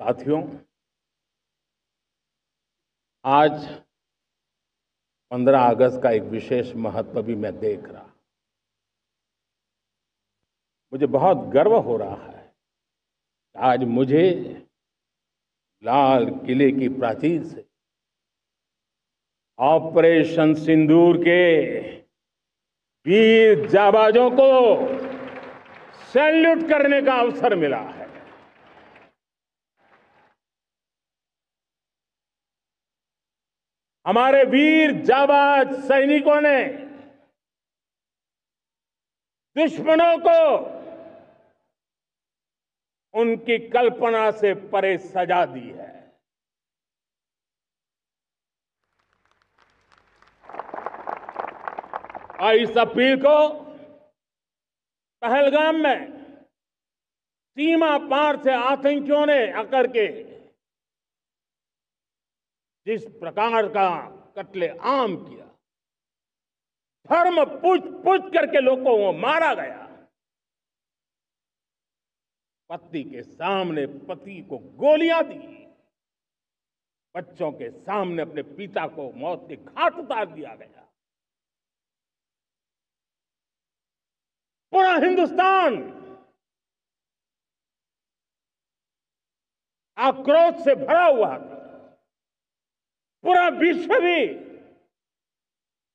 साथियों, आज 15 अगस्त का एक विशेष महत्व भी मैं देख रहा। मुझे बहुत गर्व हो रहा है कि आज मुझे लाल किले की प्राचीर से ऑपरेशन सिंदूर के वीर जाबाजों को सैल्यूट करने का अवसर मिला है। हमारे वीर जाबाज सैनिकों ने दुश्मनों को उनकी कल्पना से परे सजा दी है। और इस अपील को पहलगाम में सीमा पार से आतंकियों ने आकर के जिस प्रकार का कत्ले आम किया, धर्म पूछ करके लोगों को मारा गया। पत्नी के सामने पति को गोलियां दी, बच्चों के सामने अपने पिता को मौत के घाट उतार दिया गया। पूरा हिंदुस्तान आक्रोश से भरा हुआ था। पूरा विश्व भी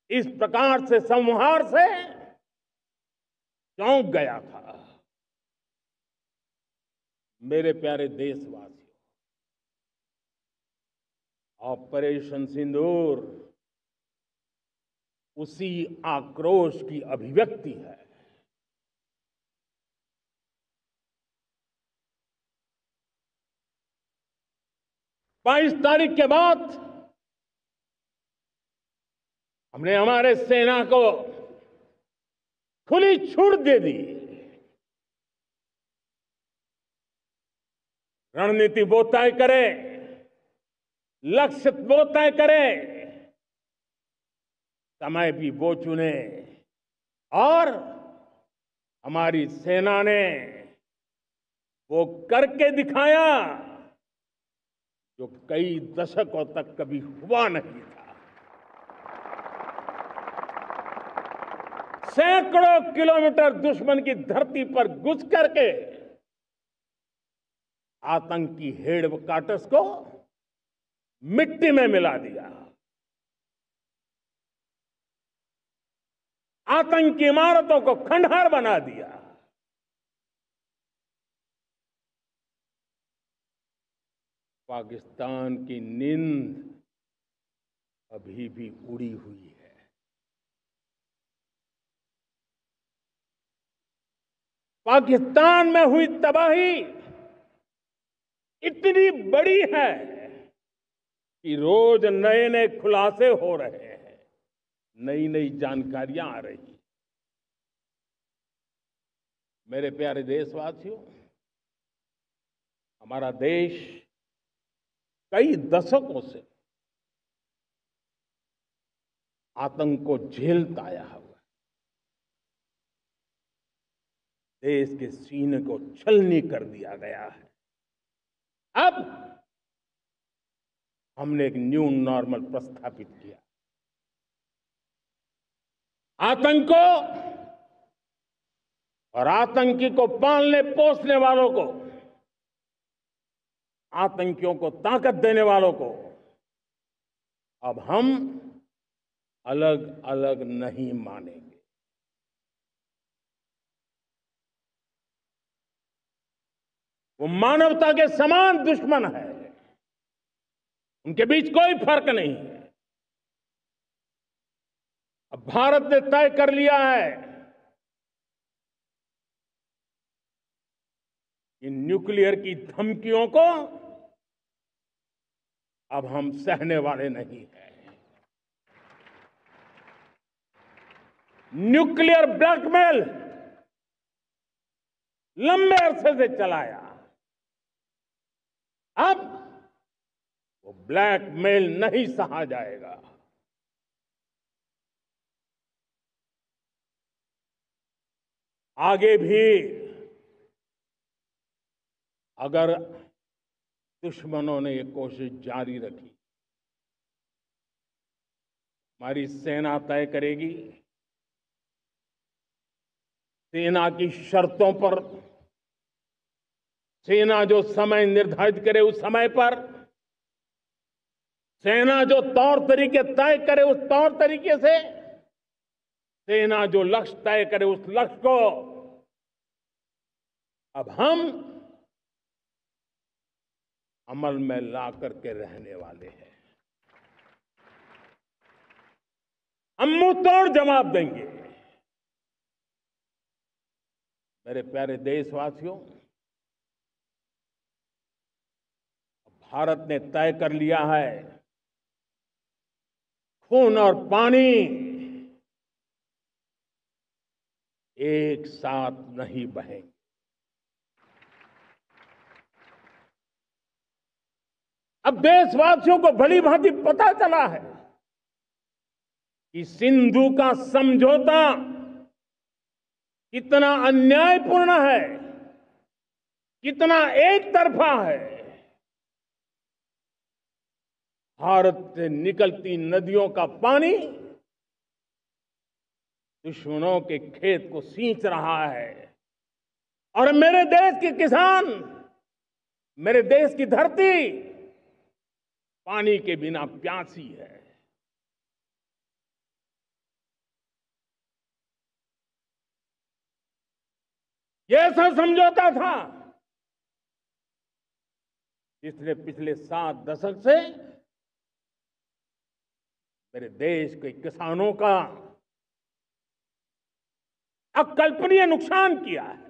इस प्रकार से संहार से चौंक गया था। मेरे प्यारे देशवासियों, ऑपरेशन सिंदूर उसी आक्रोश की अभिव्यक्ति है। 22 तारीख के बाद हमने हमारे सेना को खुली छूट दे दी। रणनीति वो तय करे, लक्ष्य वो तय करे, समय भी वो चुने। और हमारी सेना ने वो करके दिखाया जो कई दशकों तक कभी हुआ नहीं था। सैकड़ों किलोमीटर दुश्मन की धरती पर घुस करके आतंकी हेडक्वार्टर्स को मिट्टी में मिला दिया। आतंकी इमारतों को खंडहर बना दिया। पाकिस्तान की नींद अभी भी उड़ी हुई है। पाकिस्तान में हुई तबाही इतनी बड़ी है कि रोज नए नए खुलासे हो रहे हैं, नई नई जानकारियां आ रही हैं। मेरे प्यारे देशवासियों, हमारा देश कई दशकों से आतंक को झेलता आया हुआ है। देश के सीने को छलनी कर दिया गया है। अब हमने एक न्यू नॉर्मल प्रस्थापित किया। आतंक को और आतंकी को पालने पोसने वालों को, आतंकियों को ताकत देने वालों को अब हम अलग अलग नहीं मानेंगे। वो मानवता के समान दुश्मन है। उनके बीच कोई फर्क नहीं है। अब भारत ने तय कर लिया है कि न्यूक्लियर की धमकियों को अब हम सहने वाले नहीं हैं। न्यूक्लियर ब्लैकमेल लंबे अरसे से चलाया, अब वो ब्लैकमेल नहीं सहा जाएगा। आगे भी अगर दुश्मनों ने ये कोशिश जारी रखी। हमारी सेना तय करेगी, सेना की शर्तों पर, सेना जो समय निर्धारित करे उस समय पर, सेना जो तौर तरीके तय करे उस तौर तरीके से, सेना जो लक्ष्य तय करे उस लक्ष्य को अब हम अमल में ला करके रहने वाले हैं। हम मुंह तोड़ जवाब देंगे। मेरे प्यारे देशवासियों, भारत ने तय कर लिया है, खून और पानी एक साथ नहीं बहेंगे। अब देशवासियों को भली भांति पता चला है कि सिंधु का समझौता कितना अन्यायपूर्ण है, कितना एक तरफा है। भारत से निकलती नदियों का पानी दुश्मनों के खेत को सींच रहा है और मेरे देश के किसान, मेरे देश की धरती पानी के बिना प्यासी है। ये ऐसा समझौता था जिसने पिछले 7 दशक से मेरे देश के किसानों का अकल्पनीय नुकसान किया है।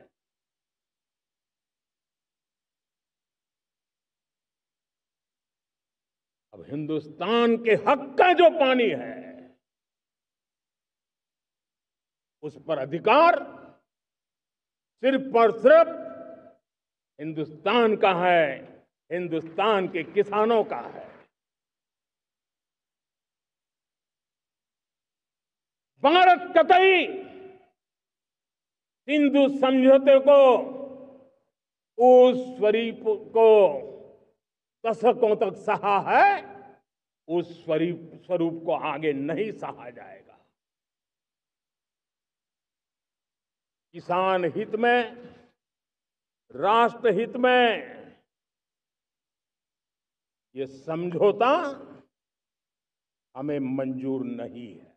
अब हिंदुस्तान के हक का जो पानी है उस पर अधिकार सिर्फ और सिर्फ हिंदुस्तान का है, हिंदुस्तान के किसानों का है। भारत कतई सिंधु समझौते को, उस स्वरूप को दशकों तक सहा है, उस स्वरूप को आगे नहीं सहा जाएगा। किसान हित में, राष्ट्र हित में ये समझौता हमें मंजूर नहीं है।